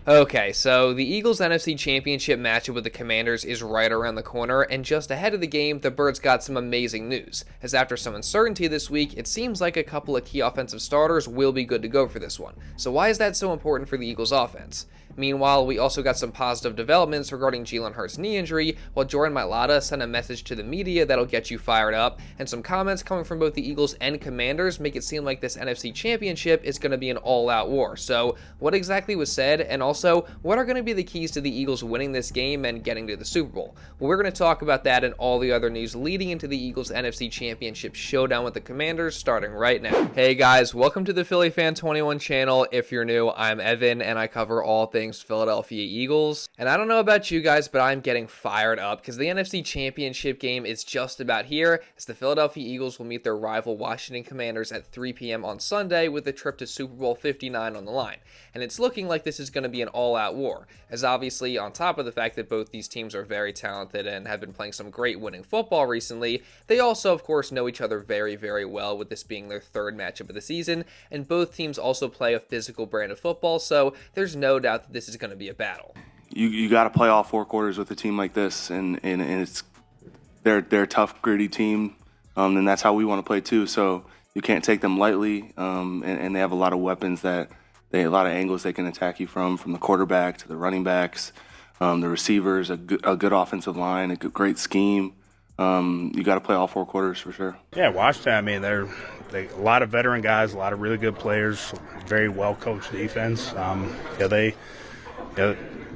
Okay, so the Eagles NFC Championship matchup with the Commanders is right around the corner, and just ahead of the game, the Birds got some amazing news, as after some uncertainty this week, it seems like a couple of key offensive starters will be good to go for this one. So why is that so important for the Eagles offense? Meanwhile, we also got some positive developments regarding Jalen Hurts' knee injury, while Jordan Mailata sent a message to the media that'll get you fired up, and some comments coming from both the Eagles and Commanders make it seem like this NFC Championship is going to be an all-out war. So what exactly was said, and also what are going to be the keys to the Eagles winning this game and getting to the Super Bowl? Well, we're going to talk about that and all the other news leading into the Eagles NFC Championship showdown with the Commanders starting right now. Hey guys, welcome to the Philly Fan 21 channel. If you're new, I'm Evan and I cover all things Philadelphia Eagles. And I don't know about you guys, but I'm getting fired up because the NFC Championship game is just about here as the Philadelphia Eagles will meet their rival Washington Commanders at 3 p.m. on Sunday with a trip to Super Bowl 59 on the line. And it's looking like this is going to be an all-out war, as obviously on top of the fact that both these teams are very talented and have been playing some great winning football recently, they also of course know each other very, very well, with this being their third matchup of the season, and both teams also play a physical brand of football, so there's no doubt that this is going to be a battle. You got to play all four quarters with a team like this, and they're a tough, gritty team, and that's how we want to play too. So you can't take them lightly, and they have a lot of weapons a lot of angles they can attack you from the quarterback to the running backs, the receivers, a good offensive line, a great scheme. You got to play all four quarters for sure. Yeah, Washington. I mean, they're a lot of veteran guys, a lot of really good players, very well coached defense. They're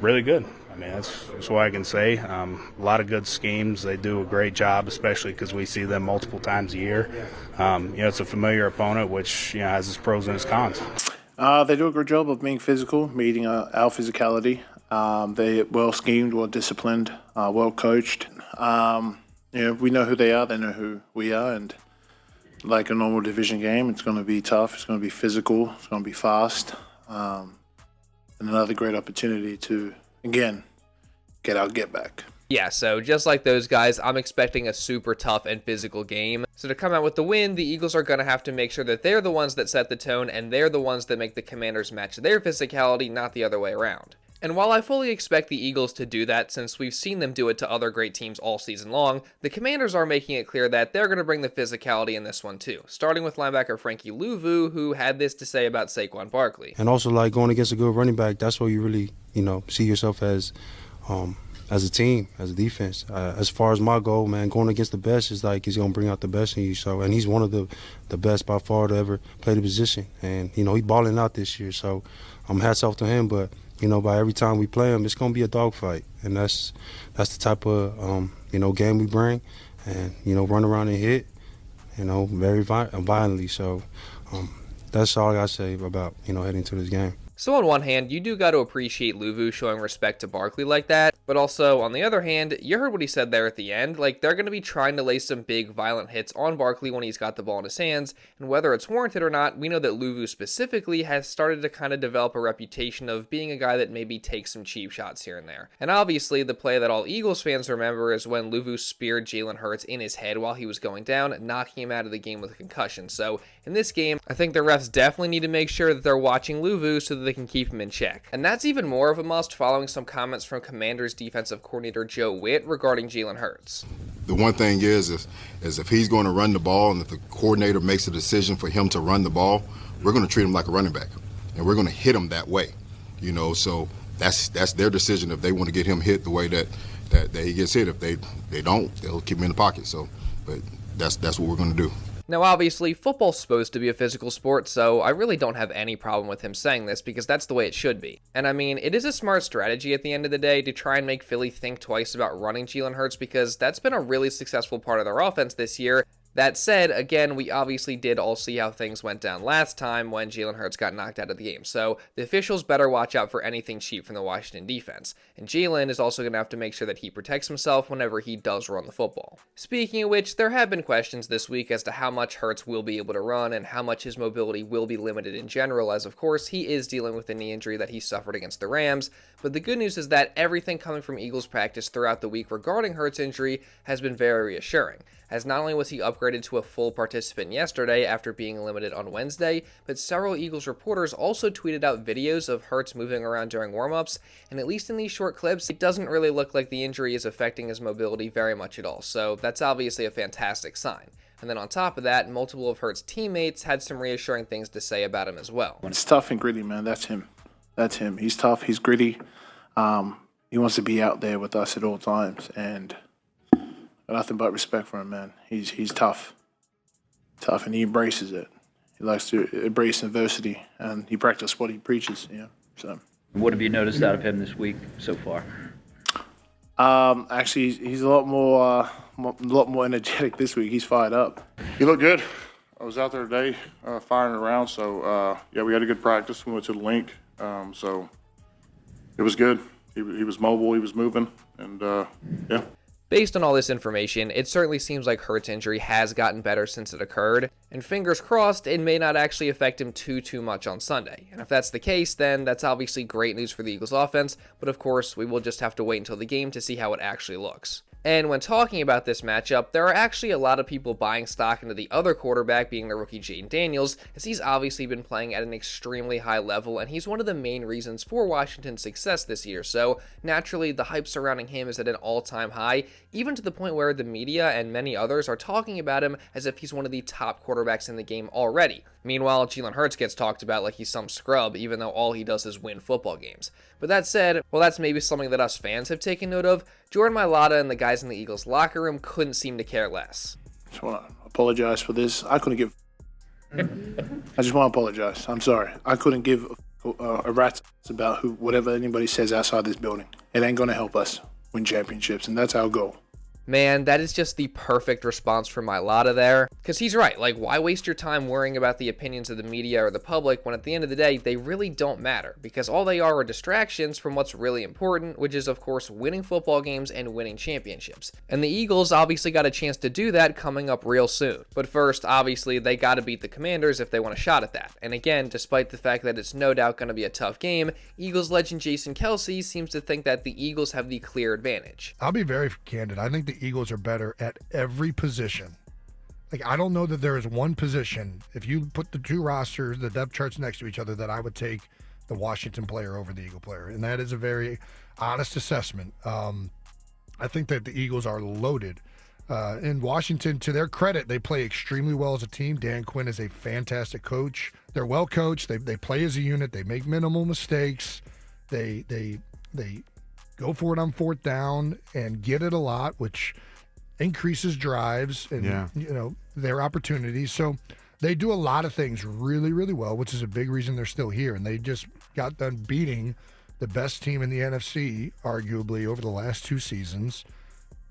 really good. I mean, that's what I can say. A lot of good schemes. They do a great job, especially because we see them multiple times a year. It's a familiar opponent, which has its pros and its cons. They do a good job of being physical, meeting our physicality. They're well schemed, well disciplined, well coached. We know who they are, they know who we are, and like a normal division game, it's going to be tough, it's going to be physical, it's going to be fast, and another great opportunity to, again, get back. Yeah, so just like those guys, I'm expecting a super tough and physical game. So to come out with the win, the Eagles are going to have to make sure that they're the ones that set the tone and they're the ones that make the Commanders match their physicality, not the other way around. And while I fully expect the Eagles to do that since we've seen them do it to other great teams all season long, the Commanders are making it clear that they're going to bring the physicality in this one too, starting with linebacker Frankie Luvu, who had this to say about Saquon Barkley. And also, like, going against a good running back, that's where you really, see yourself as a team, as a defense. As far as my goal, man, going against the best is like he's going to bring out the best in you. So, and he's one of the best by far to ever play the position. And, he's balling out this year. So, hats off to him. But, by every time we play him, it's going to be a dogfight. And that's the type of, game we bring. And, run around and hit, very violently. So, that's all I got to say about, heading to this game. So on one hand, you do got to appreciate Luvu showing respect to Barkley like that, but also, on the other hand, you heard what he said there at the end, like they're going to be trying to lay some big violent hits on Barkley when he's got the ball in his hands, and whether it's warranted or not, we know that Luvu specifically has started to kind of develop a reputation of being a guy that maybe takes some cheap shots here and there. And obviously, the play that all Eagles fans remember is when Luvu speared Jalen Hurts in his head while he was going down, knocking him out of the game with a concussion. So in this game, I think the refs definitely need to make sure that they're watching Luvu so that they can keep him in check. And that's even more of a must following some comments from Commanders defensive coordinator Joe Whitt regarding Jalen Hurts. The one thing is if he's going to run the ball and if the coordinator makes a decision for him to run the ball, we're going to treat him like a running back and we're going to hit him that way. So that's their decision if they want to get him hit the way that he gets hit. If they don't, they'll keep him in the pocket. So, but that's what we're going to do. Now, obviously, football's supposed to be a physical sport, so I really don't have any problem with him saying this because that's the way it should be. And I mean, it is a smart strategy at the end of the day to try and make Philly think twice about running Jalen Hurts because that's been a really successful part of their offense this year. That said, again, we obviously did all see how things went down last time when Jalen Hurts got knocked out of the game, so the officials better watch out for anything cheap from the Washington defense. And Jalen is also going to have to make sure that he protects himself whenever he does run the football. Speaking of which, there have been questions this week as to how much Hurts will be able to run and how much his mobility will be limited in general, as of course he is dealing with a knee injury that he suffered against the Rams. But the good news is that everything coming from Eagles practice throughout the week regarding Hurts' injury has been very reassuring, as not only was he upgraded upgraded to a full participant yesterday after being limited on Wednesday, but several Eagles reporters also tweeted out videos of Hurts moving around during warmups, and at least in these short clips, it doesn't really look like the injury is affecting his mobility very much at all, so that's obviously a fantastic sign. And then on top of that, multiple of Hurts' teammates had some reassuring things to say about him as well. It's tough and gritty, man. That's him. He's tough. He's gritty. He wants to be out there with us at all times, and got nothing but respect for him, man. He's tough, and he embraces it. He likes to embrace adversity, and he practices what he preaches. So. What have you noticed out of him this week so far? Actually, he's a lot more energetic this week. He's fired up. He looked good. I was out there today firing around, so yeah, we had a good practice. We went to the link, so it was good. He was mobile, he was moving, and yeah. Based on all this information, it certainly seems like Hurts' injury has gotten better since it occurred, and fingers crossed it may not actually affect him too much on Sunday. And if that's the case, then that's obviously great news for the Eagles offense, but of course, we will just have to wait until the game to see how it actually looks. And when talking about this matchup, there are actually a lot of people buying stock into the other quarterback, being the rookie Jayden Daniels, as he's obviously been playing at an extremely high level, and he's one of the main reasons for Washington's success this year. So naturally, the hype surrounding him is at an all-time high, even to the point where the media and many others are talking about him as if he's one of the top quarterbacks in the game already. Meanwhile, Jalen Hurts gets talked about like he's some scrub, even though all he does is win football games. But that said, well, that's maybe something that us fans have taken note of. Jordan Mailata and the guys in the Eagles locker room couldn't seem to care less. I just want to apologize for this. I couldn't give. I just want to apologize. I'm sorry. I couldn't give a rat's about whatever anybody says outside this building. It ain't gonna help us win championships, and that's our goal. Man, that is just the perfect response from Mailata there. Because he's right, like, why waste your time worrying about the opinions of the media or the public when at the end of the day, they really don't matter. Because all they are distractions from what's really important, which is, of course, winning football games and winning championships. And the Eagles obviously got a chance to do that coming up real soon. But first, obviously, they got to beat the Commanders if they want a shot at that. And again, despite the fact that it's no doubt going to be a tough game, Eagles legend Jason Kelce seems to think that the Eagles have the clear advantage. I'll be very candid. I think the Eagles are better at every position. Like, I don't know that there is one position, if you put the two rosters, the depth charts next to each other, that I would take the Washington player over the Eagle player. And that is a very honest assessment. I think that the Eagles are loaded. In Washington, to their credit, they play extremely well as a team. Dan Quinn is a fantastic coach. They're well coached. They play as a unit. They make minimal mistakes. They go for it on fourth down and get it a lot, which increases drives and their opportunities. So they do a lot of things really, really well, which is a big reason they're still here. And they just got done beating the best team in the NFC, arguably, over the last two seasons,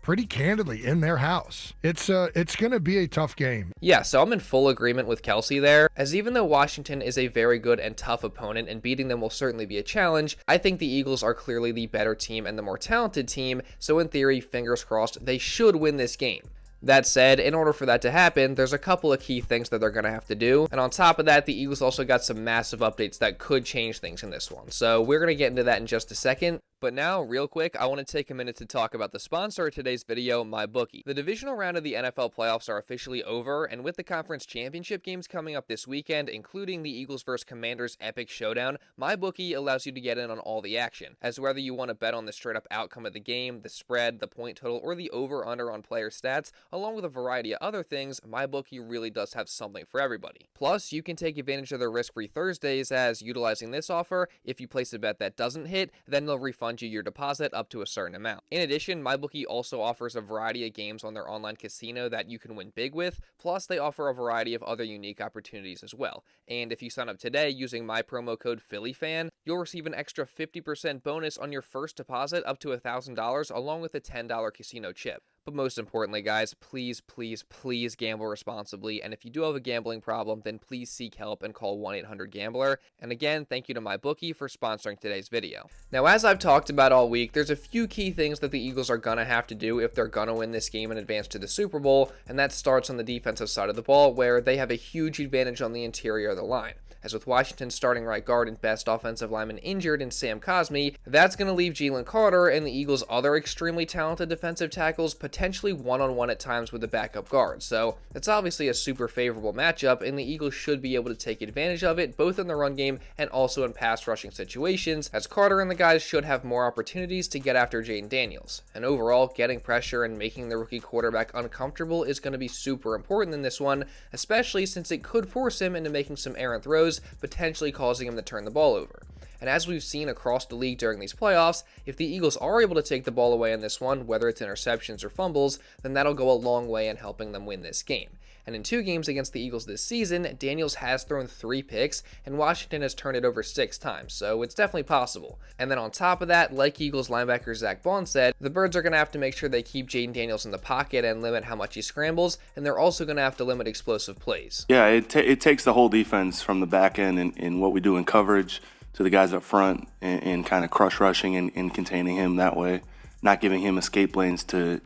pretty candidly in their house. It's going to be a tough game. Yeah, so I'm in full agreement with Kelce there, as even though Washington is a very good and tough opponent and beating them will certainly be a challenge, I think the Eagles are clearly the better team and the more talented team, so in theory, fingers crossed, they should win this game. That said, in order for that to happen, there's a couple of key things that they're going to have to do, and on top of that, the Eagles also got some massive updates that could change things in this one, so we're going to get into that in just a second. But now, real quick, I want to take a minute to talk about the sponsor of today's video, MyBookie. The divisional round of the NFL playoffs are officially over, and with the conference championship games coming up this weekend, including the Eagles vs. Commanders epic showdown, MyBookie allows you to get in on all the action. As whether you want to bet on the straight-up outcome of the game, the spread, the point total, or the over-under on player stats, along with a variety of other things, MyBookie really does have something for everybody. Plus, you can take advantage of their risk-free Thursdays, as utilizing this offer, if you place a bet that doesn't hit, then they'll refund you your deposit up to a certain amount. In addition, MyBookie also offers a variety of games on their online casino that you can win big with, plus they offer a variety of other unique opportunities as well. And if you sign up today using my promo code PhillyFan, you'll receive an extra 50% bonus on your first deposit up to $1,000, along with a $10 casino chip. But most importantly, guys, please, please, please gamble responsibly. And if you do have a gambling problem, then please seek help and call 1-800-GAMBLER. And again, thank you to MyBookie for sponsoring today's video. Now, as I've talked about all week, there's a few key things that the Eagles are going to have to do if they're going to win this game and advance to the Super Bowl. And that starts on the defensive side of the ball, where they have a huge advantage on the interior of the line. As with Washington's starting right guard and best offensive lineman injured in Sam Cosmi, that's going to leave Jalen Carter and the Eagles' other extremely talented defensive tackles potentially potentially one-on-one at times with the backup guard. So it's obviously a super favorable matchup, and the Eagles should be able to take advantage of it, both in the run game and also in pass rushing situations, as Carter and the guys should have more opportunities to get after Jayden Daniels. And overall, getting pressure and making the rookie quarterback uncomfortable is going to be super important in this one, especially since it could force him into making some errant throws, potentially causing him to turn the ball over. And as we've seen across the league during these playoffs, if the Eagles are able to take the ball away in this one, whether it's interceptions or fumbles, then that'll go a long way in helping them win this game. And in 2 games against the Eagles this season, Daniels has thrown 3 picks, and Washington has turned it over 6 times, so it's definitely possible. And then on top of that, like Eagles linebacker Zach Bond said, the Birds are going to have to make sure they keep Jayden Daniels in the pocket and limit how much he scrambles, and they're also going to have to limit explosive plays. Yeah, it takes the whole defense from the back end and what we do in coverage to the guys up front and kind of crush rushing and containing him that way, not giving him escape lanes to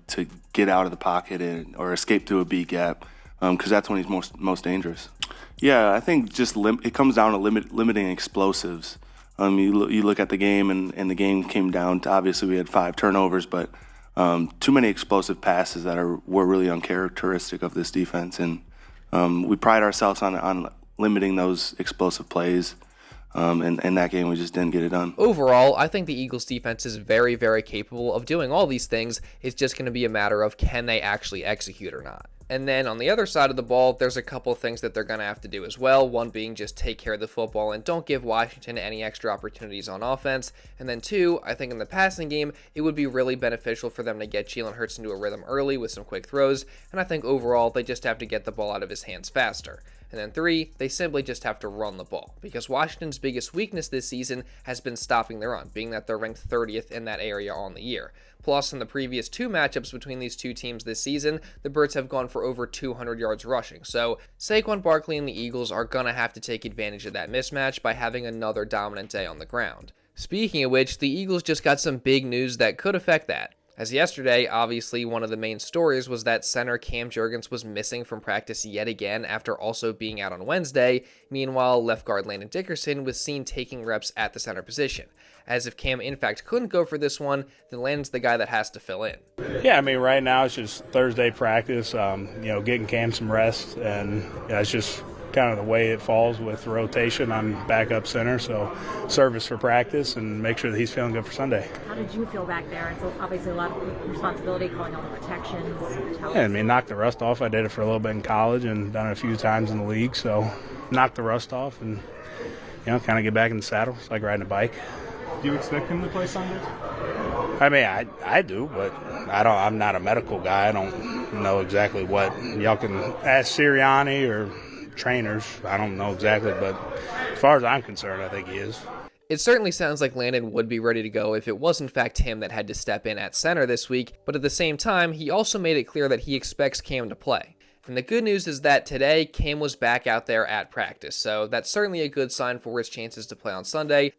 get out of the pocket or escape through a B gap. Because that's when he's most dangerous. Yeah, I think just it comes down to limiting explosives. You look at the game, and the game came down to, obviously we had 5 turnovers, but too many explosive passes that were really uncharacteristic of this defense. And we pride ourselves on limiting those explosive plays. And in that game, we just didn't get it done. Overall, I think the Eagles defense is very, very capable of doing all these things. It's just going to be a matter of can they actually execute or not. And then on the other side of the ball, there's a couple of things that they're going to have to do as well. One being just take care of the football and don't give Washington any extra opportunities on offense. And then 2, I think in the passing game, it would be really beneficial for them to get Jalen Hurts into a rhythm early with some quick throws. And I think overall, they just have to get the ball out of his hands faster. And then 3, they simply just have to run the ball, because Washington's biggest weakness this season has been stopping the run, being that they're ranked 30th in that area on the year. Plus, in the previous 2 matchups between these 2 teams this season, the Birds have gone for over 200 yards rushing. So Saquon Barkley and the Eagles are going to have to take advantage of that mismatch by having another dominant day on the ground. Speaking of which, the Eagles just got some big news that could affect that. As yesterday, obviously one of the main stories was that center Cam Jurgens was missing from practice yet again after also being out on Wednesday. Meanwhile, left guard Landon Dickerson was seen taking reps at the center position. As if Cam in fact couldn't go for this one, then Landon's the guy that has to fill in. Yeah, I mean, right now it's just Thursday practice, getting Cam some rest, and it's just kind of the way it falls with rotation on backup center. So service for practice and make sure that he's feeling good for Sunday. How did you feel back there? It's obviously a lot of responsibility, calling all the protections. Yeah, I mean, knocked the rust off. I did it for a little bit in college and done it a few times in the league. So knock the rust off and, kind of get back in the saddle. It's like riding a bike. Do you expect him to play Sunday? I mean, I do, but I'm not a medical guy. I don't know exactly what. Y'all can ask Sirianni or trainers. I don't know exactly, but as far as I'm concerned, I think he is. It certainly sounds like Landon would be ready to go if it was in fact him that had to step in at center this week, but at the same time, he also made it clear that he expects Cam to play. And the good news is that today, Cam was back out there at practice, so that's certainly a good sign for his chances to play on Sunday.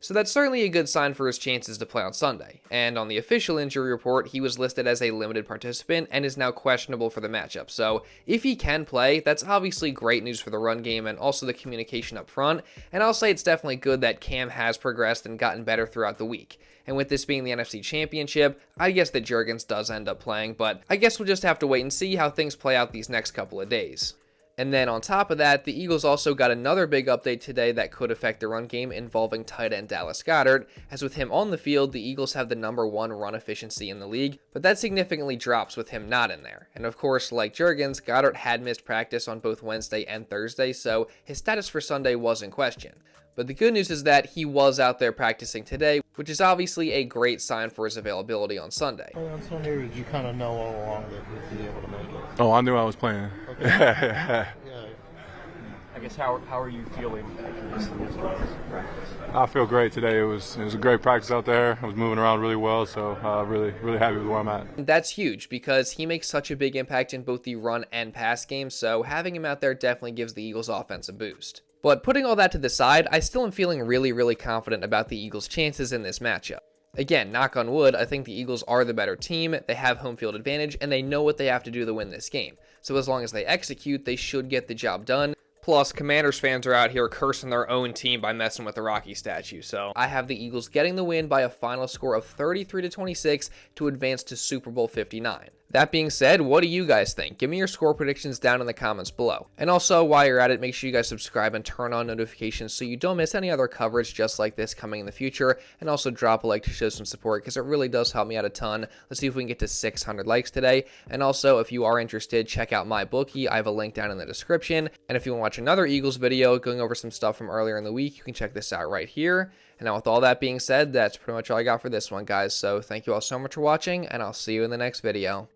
And on the official injury report, he was listed as a limited participant and is now questionable for the matchup. So if he can play, that's obviously great news for the run game and also the communication up front. And I'll say it's definitely good that Cam has progressed and gotten better throughout the week. And with this being the NFC Championship, I guess that Jurgens does end up playing, but I guess we'll just have to wait and see how things play out these next couple of days. And then on top of that, the Eagles also got another big update today that could affect the run game involving tight end Dallas Goedert, as with him on the field, the Eagles have the #1 run efficiency in the league, but that significantly drops with him not in there. And of course, like Jurgens, Goedert had missed practice on both Wednesday and Thursday, so his status for Sunday was in question. But the good news is that he was out there practicing today, which is obviously a great sign for his availability on Sunday. On Sunday, did you kind of know all along that he'd be able to make it? Oh, I knew I was playing. Okay. Yeah. I guess how are you feeling after this practice? I feel great today. It was a great practice out there. I was moving around really well, so really happy with where I'm at. That's huge because he makes such a big impact in both the run and pass game, so having him out there definitely gives the Eagles offense a boost. But putting all that to the side, I still am feeling really confident about the Eagles' chances in this matchup. Again, knock on wood, I think the Eagles are the better team, they have home field advantage, and they know what they have to do to win this game. So as long as they execute, they should get the job done. Plus, Commanders fans are out here cursing their own team by messing with the Rocky statue, so I have the Eagles getting the win by a final score of 33-26 to advance to Super Bowl 59. That being said, what do you guys think? Give me your score predictions down in the comments below. And also, while you're at it, make sure you guys subscribe and turn on notifications so you don't miss any other coverage just like this coming in the future. And also drop a like to show some support because it really does help me out a ton. Let's see if we can get to 600 likes today. And also, if you are interested, check out my bookie. I have a link down in the description. And if you want to watch another Eagles video going over some stuff from earlier in the week, you can check this out right here. And now with all that being said, that's pretty much all I got for this one, guys. So thank you all so much for watching, and I'll see you in the next video.